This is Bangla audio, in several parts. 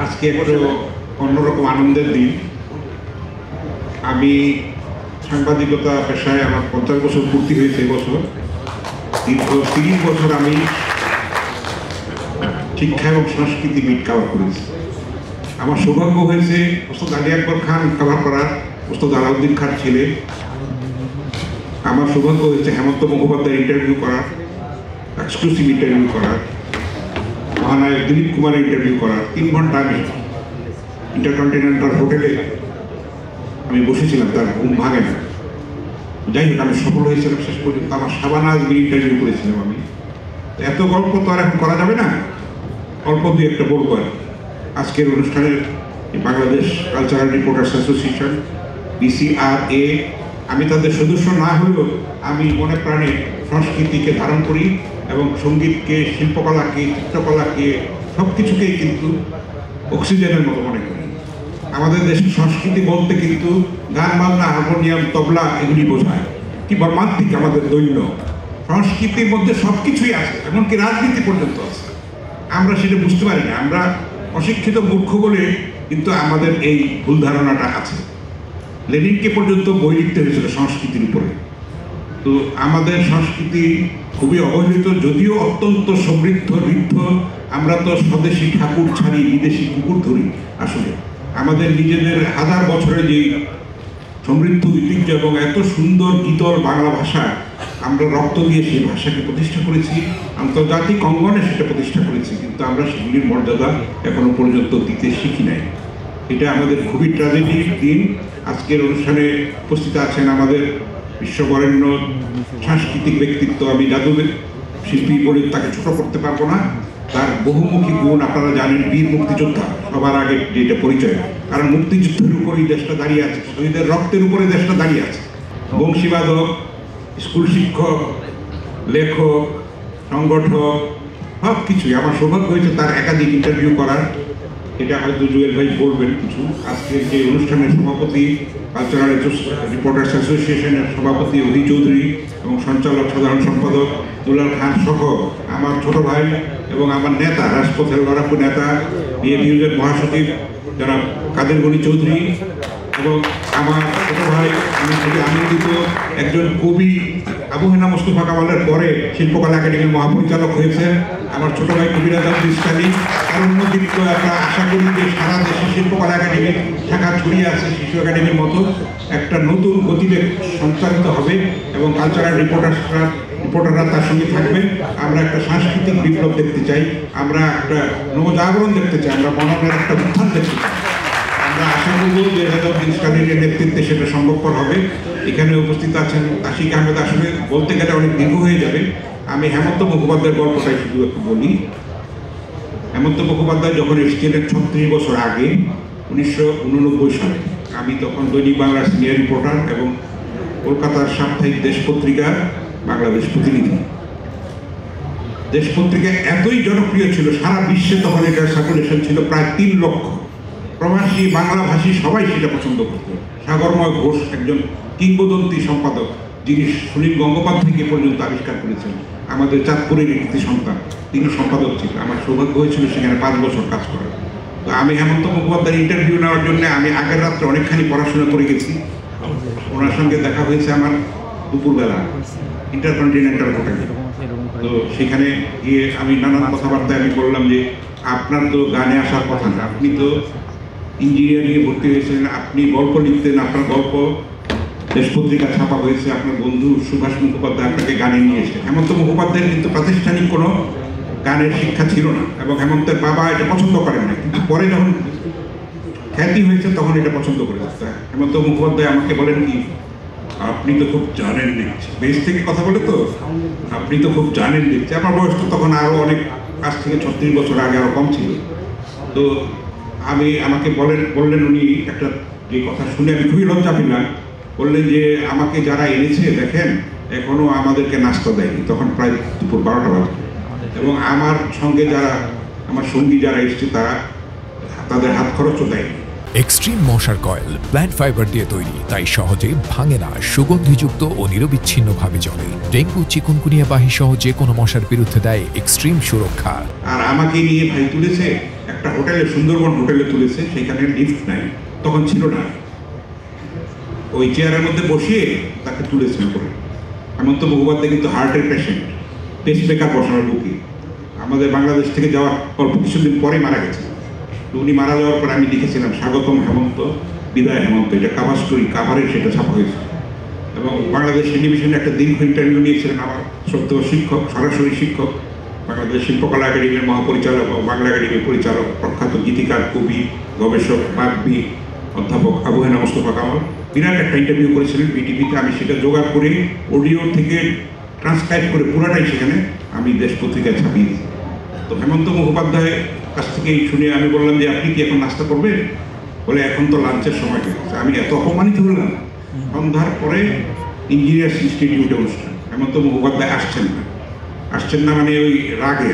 আজকে একটু অন্যরকম আনন্দের দিন। আমি সাংবাদিকতা পেশায় আমার 50 বছর পূর্তি হয়েছে এবছর। দীর্ঘ 30 বছর আমি শিক্ষা এবং সংস্কৃতি মিট কভার করেছি। আমার সৌভাগ্য হয়েছে ওস্তাদ আলী আকবর খান কভার করার, ওস্তাদ আলাউদ্দিন খান ছেলে। আমার সৌভাগ্য হয়েছে হেমন্ত মুখোপাধ্যায় ইন্টারভিউ করার, এক্সক্লুসিভ ইন্টারভিউ করার, মহানায়ক দিলীপ কুমারের ইন্টারভিউ করার। 3 ঘন্টা আমি ইন্টারকন্টিনেন্টাল হোটেলে আমি বসেছিলাম, তার ঘুম ভাঙে না। যাই হোক, আমি সফল হয়েছিলাম শেষ পর্যন্ত। আমার শাবানা আজমির ইন্টারভিউ করেছিলাম আমি। এত গল্প তো আর এখন করা যাবে না, অল্প দুই একটা বলবো আর। আজকের অনুষ্ঠানের Bangladesh cultural reporters association BCRA, আমি তাদের সদস্য না হলেও আমি মনে প্রাণে সংস্কৃতিকে ধারণ করি এবং সঙ্গীতকে, শিল্পকলাকে, চিত্রকলাকে, সব কিছুকেই কিন্তু অক্সিজেনের মতো মনে করি। আমাদের দেশের সংস্কৃতি বলতে কিন্তু গান, বাজনা, হারমোনিয়াম, তবলা এগুলি বোঝায়। কি মর্মান্তিক আমাদের দৈন্য! সংস্কৃতির মধ্যে সব কিছুই আছে, এমনকি রাজনীতি পর্যন্ত আছে। আমরা সেটা বুঝতে পারি না, আমরা অশিক্ষিত মূর্খ বলে কিন্তু আমাদের এই ভুল ধারণাটা আছে। লেনিনকে পর্যন্ত বই লিখতে হয়েছিল সংস্কৃতির উপরে। তো আমাদের সংস্কৃতি খুবই অবহেলিত, যদিও অত্যন্ত সমৃদ্ধ ঋদ্ধ। আমরা তো স্বদেশি ঠাকুর ছাড়ি বিদেশি কুকুর ধরি। আসলে আমাদের নিজেদের হাজার বছরের যে সমৃদ্ধ ঐতিহ্য এবং এত সুন্দর গীতল বাংলা ভাষা, আমরা রক্ত দিয়ে সেই ভাষাকে প্রতিষ্ঠা করেছি, আন্তর্জাতিক অঙ্গনে সেটা প্রতিষ্ঠা করেছি, কিন্তু আমরা সেগুলির মর্যাদা এখনো পর্যন্ত দিতে শিখি নাই। এটা আমাদের খুবই ট্র্যাজেডিক দিন। আজকের অনুষ্ঠানে উপস্থিত আছেন আমাদের বিশ্ববরেণ্য সাংস্কৃতিক ব্যক্তিত্ব। আমি জাদু শিল্পী বলে তাকে ছোট করতে পারবো না। তার বহুমুখী গুণ আপনারা জানেন। বীর মুক্তিযোদ্ধা সবার আগে যেটা পরিচয়, কারণ মুক্তিযুদ্ধের উপরেই দেশটা দাঁড়িয়ে আছে, শহীদের রক্তের উপরে দেশটা দাঁড়িয়ে আছে। বংশীবাদক, স্কুল শিক্ষক, লেখক, সংগঠক, সব কিছুই। আমার সৌভাগ্য হয়েছে তার একাধিক ইন্টারভিউ করার। এটা হয়তো জুয়েল ভাই বলবেন কিছু। আজকের যে অনুষ্ঠানের সভাপতি, কালচারাল রিপোর্টার্স অ্যাসোসিয়েশনের সভাপতি অধি চৌধুরী এবং সঞ্চালক সাধারণ সম্পাদক দুলাল খান সহ আমার ছোট ভাই এবং আমার নেতা, রাজপথের লড়াকু নেতা, বিএপিইউর মহাসচিব যারা কাদের গনি চৌধুরী, এবং আমার ছোট ভাই, আমি খুবই আনন্দিত, একজন কবি আবু হেনা মোস্তফা কামালের পরে শিল্পকলা একাডেমির মহাপরিচালক হয়েছেন আমার ছোট ভাই কবিরাজ আব্দুল ইসলামী। তার অন্যদিকে আমরা আশা করি যে সারা দেশে শিল্পকলা একাডেমির শাখা ছড়িয়ে আছে, শিশু একাডেমির মতো একটা নতুন গতিবেগ সঞ্চালিত হবে এবং কালচারাল রিপোর্টাররা তার সঙ্গে থাকবেন। আমরা একটা সাংস্কৃতিক বিপ্লব দেখতে চাই, আমরা একটা নবজাগরণ দেখতে চাই, আমরা মননের একটা উত্থান দেখতে চাই। আমরা আশা করব যে হেদাউদ্দিন কাদিরের নেতৃত্বে সেটা সম্ভবপর হবে। এখানে উপস্থিত আছেন আশিক আহমেদ। আসলে বলতে গেলে অনেক দীর্ঘ হয়ে যাবে, আমি হেমন্ত মুখোপাধ্যায়ের গল্পটাই শুধু একটু বলি। হেমন্ত মুখোপাধ্যায় যখন এসেছিলেন 36 বছর আগে, 1989 সালে, আমি তখন দৈনিক বাংলার সিনিয়র রিপোর্টার এবং কলকাতার সাপ্তাহিক দেশ পত্রিকার বাংলাদেশ প্রতিনিধি। দেশ পত্রিকা এতই জনপ্রিয় ছিল, সারা বিশ্বে তখন এটার সার্কুলেশন ছিল প্রায় 3 লক্ষ। প্রবাসী, বাংলাভাষী সবাই সেটা পছন্দ করত। সাগরময় ঘোষ একজন কিংবদন্তি সম্পাদক, যিনি সুনীল গঙ্গোপাধ্যায়কে পর্যন্ত আবিষ্কার করেছেন, আমাদের চাঁদপুরের একটি সন্তান, তিনি সম্পাদক ছিলেন। আমার সৌভাগ্য হয়েছিল সেখানে 5 বছর কাজ করার। তো আমি হেমন্ত মুখোপাধ্যায়ের ইন্টারভিউ নেওয়ার জন্য আমি আগের রাত্রে অনেকখানি পড়াশোনা করে গেছি। ওনার সঙ্গে দেখা হয়েছে আমার দুপুরবেলা ইন্টারকন্টিনেন্টাল হোটেলে। তো সেখানে গিয়ে আমি নানান কথাবার্তায় আমি বললাম যে আপনার তো গানে আসার কথা না, আপনি তো ইঞ্জিনিয়ারিংয়ে ভর্তি হয়েছিলেন, আপনি গল্প লিখতেন, আপনার গল্প দেশ পত্রিকা ছাপা হয়েছে, আপনার বন্ধু সুভাষ মুখোপাধ্যায় আপনাকে গানে নিয়ে এসেছেন। হেমন্ত মুখোপাধ্যায়ের কিন্তু প্রাতিষ্ঠানিক কোনো গানের শিক্ষা ছিল না এবং হেমন্তের বাবা এটা পছন্দ করেন না, কিন্তু পরে যখন খ্যাতি হয়েছে তখন এটা পছন্দ করে। হেমন্ত মুখোপাধ্যায় আমাকে বলেন কি, আপনি তো খুব জানেন দেখছি, বেশ থেকে কথা বলে তো, আপনি তো খুব জানেন দেখছি। আমার বয়স তো তখন আরও অনেক, আজ থেকে 36 বছর আগে আরও কম ছিল। তো আমাকে বললেন উনি একটা যে কথা শুনে আমি খুবই লজ্জা পেলাম। বললেন যে আমাকে যারা এনেছে দেখেন এখনো আমাদেরকে নাস্তা দেয়নি, তখন প্রায় দুপুর 12টা বাজে, এবং আমার সঙ্গে যারা আমার সঙ্গী যারা এসছে তারা তাদের হাত খরচও দেয়নি। এক্সট্রিম মশার কয়েল প্ল্যান্ট ফাইবার দিয়ে তৈরি, তাই সহজে ভাঙে না, সুগন্ধিযুক্ত ও নিরবিচ্ছিন্নভাবে জ্বলে। ডেঙ্গু, চিকুনগুনিয়া বাহি সহ যে কোনো মশার বিরুদ্ধে দেয় এক্সট্রিম সুরক্ষা। আর আমাকে নিয়ে ভাই তুলেছে একটা হোটেলে, সুন্দরবন হোটেলে তুলেছে, সেখানে লিফট নাই, তখন ছিল না, ওই চেয়ারের মধ্যে বসিয়ে তাকে তুলেছেন করে। হেমন্ত মুখোপাধ্যায় কিন্তু হার্টের পেশেন্ট, পেসমেকার বসানোর বুকে, আমাদের বাংলাদেশ থেকে যাওয়ার অল্প কিছুদিন পরে মারা গেছে। তো উনি মারা যাওয়ার পর আমি লিখেছিলাম স্বাগতম হেমন্ত, বিদায় হেমন্ত, এটা কাভার স্টোরি, কাভারে সেটা ছাপা হয়েছে। এবং বাংলাদেশ টেলিভিশনে একটা দীর্ঘ ইন্টারভিউ নিয়েছিলেন আমার শ্রদ্ধেয় শিক্ষক, সরাসরি শিক্ষক, বাংলাদেশ শিল্পকলা একাডেমির মহাপরিচালক ও বাংলা একাডেমির পরিচালক, প্রখ্যাত গীতিকার, কবি, গবেষক, বাগ্মী অধ্যাপক আবু হেনা মোস্তফা কামাল। বিরাট একটা ইন্টারভিউ করেছিলেন বিটিভিতে। আমি সেটা জোগাড় করে অডিও থেকে ট্রান্সক্রাইব করে পুরাটাই সেখানে আমি দেশ পত্রিকায় ছাপিয়ে দিই। তো হেমন্ত মুখোপাধ্যায়ের কাছ থেকে শুনে আমি বললাম যে আপনি কি এখন নাস্তা করবেন? বলে এখন তো লাঞ্চের সময় হয়ে গেছে। আমি এত অপমানিত হলাম। সন্ধ্যার পরে ইঞ্জিনিয়ার্স ইনস্টিটিউটে অনুষ্ঠান, হেমন্ত মুখোপাধ্যায় আসছেন না মানে ওই রাগে।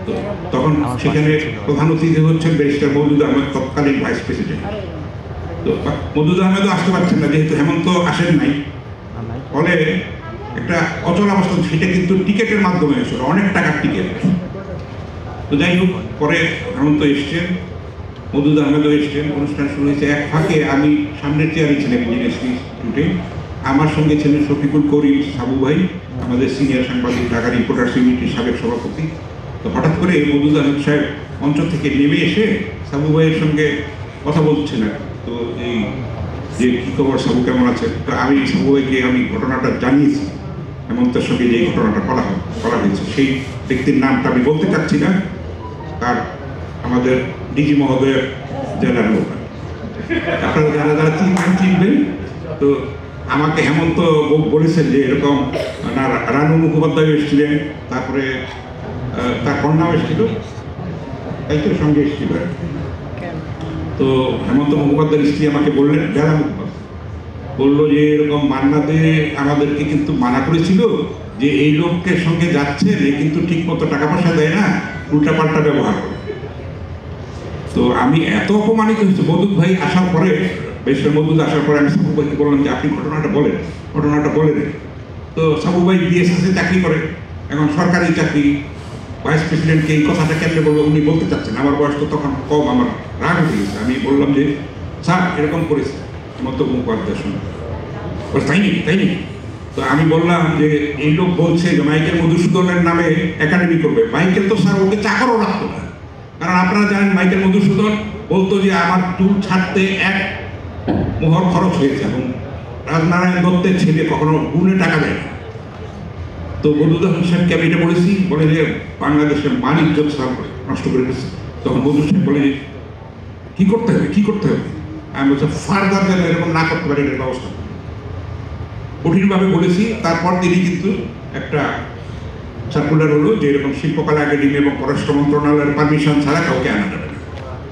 তো তখন সেখানে প্রধান অতিথি হচ্ছেন ব্যারিস্টার মওদুদ আহমেদ, তৎকালীন ভাইস প্রেসিডেন্ট। তো মওদুদ আহমেদও আসতে পারছেন না, যেহেতু হেমন্ত আসেন নাই। ফলে একটা অচল অবস্থা, সেটা কিন্তু টিকেটের মাধ্যমে হয়েছিল, অনেক টাকার টিকিট। তো যাই হোক, পরে হেমন্ত এসছেন, মওদুদ আহমেদও এসছেন, অনুষ্ঠান শুরু হয়েছে। এক ফাঁকে আমি সামনের চেয়ারে ছিলাম ইঞ্জিনিয়ার্স ইনস্টিটিউটে, আমার সঙ্গে ছিলেন শফিকুল করিম সাবু ভাই, আমাদের সিনিয়র সাংবাদিক, ঢাকা রিপোর্টার্স ইউনিটির সাবেক সভাপতি। তো হঠাৎ করে মওদুদ আহমেদ সাহেব মঞ্চ থেকে নেমে এসে সাবু ভাইয়ের সঙ্গে কথা বলছেন। তো এই যে কী খবর, সাবু কেমন আছে? তো আমি সাবু ভাইকে আমি ঘটনাটা জানিয়েছি, হেমন্তের সঙ্গে যে ঘটনাটা করা হয়েছে। সেই ব্যক্তির নামটা আমি বলতে চাচ্ছি না, তার আমাদের ডিজি মহোদয়ের জেলার লোক, আপনারা যারা যারা চিনবেন। তো আমাকে হেমন্ত বলেছেন যে এরকম রানু মুখোপাধ্যায় এসেছিলেন, তারপরে তার কন্যাও এসেছিল, তাই তো সঙ্গে এসেছিল। তো হেমন্ত মুখোপাধ্যায়ের স্ত্রী আমাকে বললেন, বেলা মুখোপাধ্যায় বললো যে এরকম মান্নাদে আমাদেরকে কিন্তু মানা করেছিল যে এই লোকের সঙ্গে যাচ্ছে, কিন্তু ঠিক মতো টাকা পয়সা দেয় না, উল্টাপাল্টা ব্যবহার করে। তো আমি এত অপমানিত হয়েছি। মওদুদ ভাই আসার পরে, বেশির মওদুদ আসার পরে আমি সাবু ভাইকে বললাম যে আপনি ঘটনাটা বলেন। তো সাবু ভাই বিএসএসে চাকরি করে, এখন সরকারি চাকরি, ভাইস প্রেসিডেন্টকে এই কথাটা কেমনে বলবো উনি বলতে চাচ্ছেন। আমার বয়স তো তখন কম, আমার রাগ হয়ে গেছে। আমি বললাম যে স্যার এরকম করেছে হেমন্ত মুখোপাধ্যায়ের সঙ্গে। তাই নাকি? তো আমি বললাম যে এই লোক বলছে যে মাইকেল মধুসূদনের নামে একাডেমি করবে। মাইকেল তো স্যার ওকে চাকরও রাখতো না, কারণ আপনারা জানেন মাইকেল মধুসূদন বলতো যে আমার চুল ছাড়তে 1 মোহর খরচ হয়েছে, এবং রাজনারায়ণ দত্তের ছেলে কখনো গুণে টাকা দেয় না। তো মওদুদ আহমেদ সাহেবকে আমি এটা বলেছি, বলে যে বাংলাদেশের মান ইজ্জত সাহেব নষ্ট করে দিচ্ছে। তখন মওদুদ সাহেব বলে যে কি করতে হবে? আমি বলছি ফার্দার যেন এরকম না করতে পারি এর ব্যবস্থা কঠিনভাবে বলেছি। তারপর তিনি কিন্তু একটা সার্কুলার হলো যে এরকম শিল্পকলা একাডেমি এবং পররাষ্ট্র মন্ত্রণালয়ের পারমিশন ছাড়া কাউকে আনা যাবে না,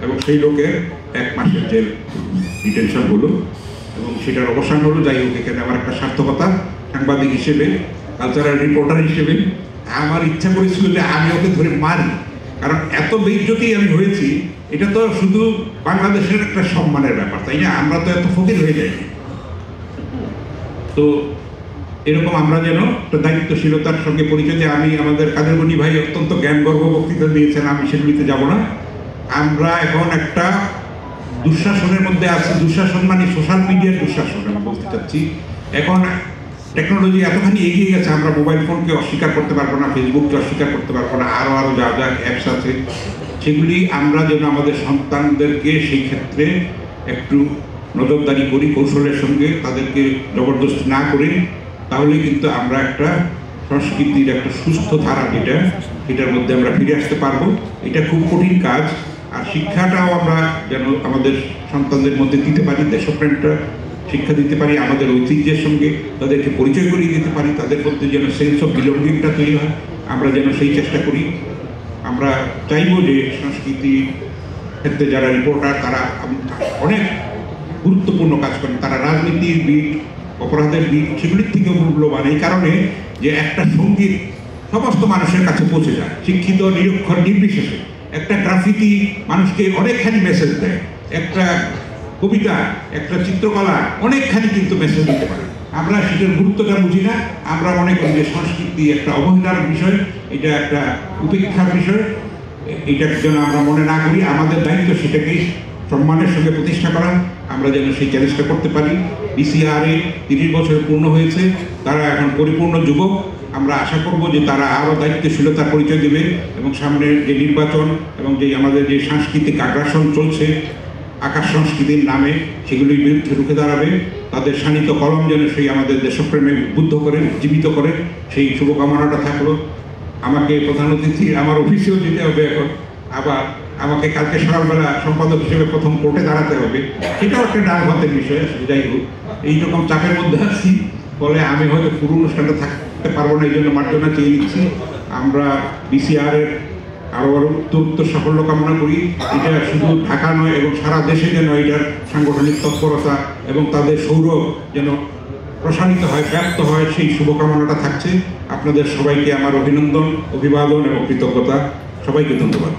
এবং সেই লোকের 1 মাসের জেল ডিটেনশন হলো, এবং সেটার অবসান হলো। যাই হোক, এখানে আমার একটা সার্থকতা, সাংবাদিক হিসেবে, কালচারাল রিপোর্টার হিসেবে আমার ইচ্ছা করেছিল যে আমি ওকে ধরে মারি, কারণ এত বেইজ্জতি আমি হয়েছি। এটা তো শুধু বাংলাদেশের একটা সম্মানের ব্যাপার, তাই না? আমরা তো এত ফকির হয়ে যাই। তো এরকম আমরা যেন একটা দায়িত্বশীলতার সঙ্গে পরিচয় দিয়ে, আমি আমাদের কাদের গনি ভাই অত্যন্ত জ্ঞানগর্ভ বক্তৃতা দিয়েছেন, আমি সেগুলিতে যাব না। আমরা এখন একটা দুঃশাসনের মধ্যে আছি। দুঃশাসন মানে সোশ্যাল মিডিয়ার দুঃশাসন আমি বলতে চাচ্ছি। এখন টেকনোলজি এতখানি এগিয়ে গেছে, আমরা মোবাইল ফোনকে অস্বীকার করতে পারবো না, ফেসবুককে অস্বীকার করতে পারবো না, আরও যা অ্যাপস আছে সেগুলি আমরা যেন আমাদের সন্তানদেরকে সেই ক্ষেত্রে একটু নজরদারি করি, কৌশলের সঙ্গে তাদেরকে জবরদস্তি না করি। তাহলে কিন্তু আমরা একটা সংস্কৃতির একটা সুস্থ ধারা এটার মধ্যে আমরা ফিরে আসতে পারবো। এটা খুব কঠিন কাজ। আর শিক্ষাটাও আমরা যেন আমাদের সন্তানদের মধ্যে দিতে পারি, দেশপ্রেমটা শিক্ষা দিতে পারি, আমাদের ঐতিহ্যের সঙ্গে তাদেরকে পরিচয় করিয়ে দিতে পারি, তাদের মধ্যে যেন সেন্স অফ বিলঙ্গিংটা তৈরি হয়, আমরা যেন সেই চেষ্টা করি। আমরা চাইবো যে সংস্কৃতি ক্ষেত্রে যারা রিপোর্টার তারা অনেক গুরুত্বপূর্ণ কাজ করেন, তারা রাজনীতির দিক, অপরাধের দিক সেগুলির থেকেও মূল্যবান। এই কারণে যে একটা সঙ্গীত সমস্ত মানুষের কাছে পৌঁছে যায়, শিক্ষিত নিরক্ষর নির্বিশেষে। একটা গ্রাফিতি মানুষকে অনেকখানি মেসেজ দেয়, একটা কবিতা, একটা চিত্রকলা অনেকখানি কিন্তু মেসেজ দিতে পারে। আমরা সেটার গুরুত্বটা বুঝি না। আমরা মনে করি যে সংস্কৃতি একটা অবহেলার বিষয়, এটা একটা উপেক্ষার বিষয়। এইটার জন্য আমরা মনে না করি। আমাদের দায়িত্ব সেটাকে সম্মানের সঙ্গে প্রতিষ্ঠা করা, আমরা যেন সেই চ্যালেঞ্জটা করতে পারি। বিসিআরএ 30 বছর পূর্ণ হয়েছে, তারা এখন পরিপূর্ণ যুবক। আমরা আশা করব যে তারা আরও দায়িত্বশীলতার পরিচয় দেবে এবং সামনের যে নির্বাচন এবং যে আমাদের যে সাংস্কৃতিক আগ্রাসন চলছে আকাশ সংস্কৃতির নামে, সেগুলির বিরুদ্ধে রুখে দাঁড়াবে। তাদের শানিত কলম যেন সেই আমাদের দেশপ্রেমে উদ্বুদ্ধ করে, জীবিত করে, সেই শুভকামনাটা থাকলো। আমাকে প্রধান অতিথি আমার অফিসেও যেতে হবে এখন, আবার আমাকে কালকে সকালবেলা সম্পাদক হিসেবে প্রথম কোর্টে দাঁড়াতে হবে, সেটাও একটা ডাল ভাতের বিষয়। যাই হোক, এইরকম চাপের মধ্যে আছি, ফলে আমি হয়তো পুরো অনুষ্ঠানটা থাকতে পারবো না, এই জন্য মার্জনা চেয়ে নিচ্ছি। আমরা বিসিআরের আরও উত্তর সাফল্য কামনা করি। এটা শুধু ঢাকা নয় এবং সারা দেশে যেন এটার সাংগঠনিক তৎপরতা এবং তাদের সৌরভ যেন প্রসারিত হয়, ব্যাপ্ত হয়, সেই শুভকামনাটা থাকছে। আপনাদের সবাইকে আমার অভিনন্দন, অভিবাদন এবং কৃতজ্ঞতা। সবাইকে ধন্যবাদ।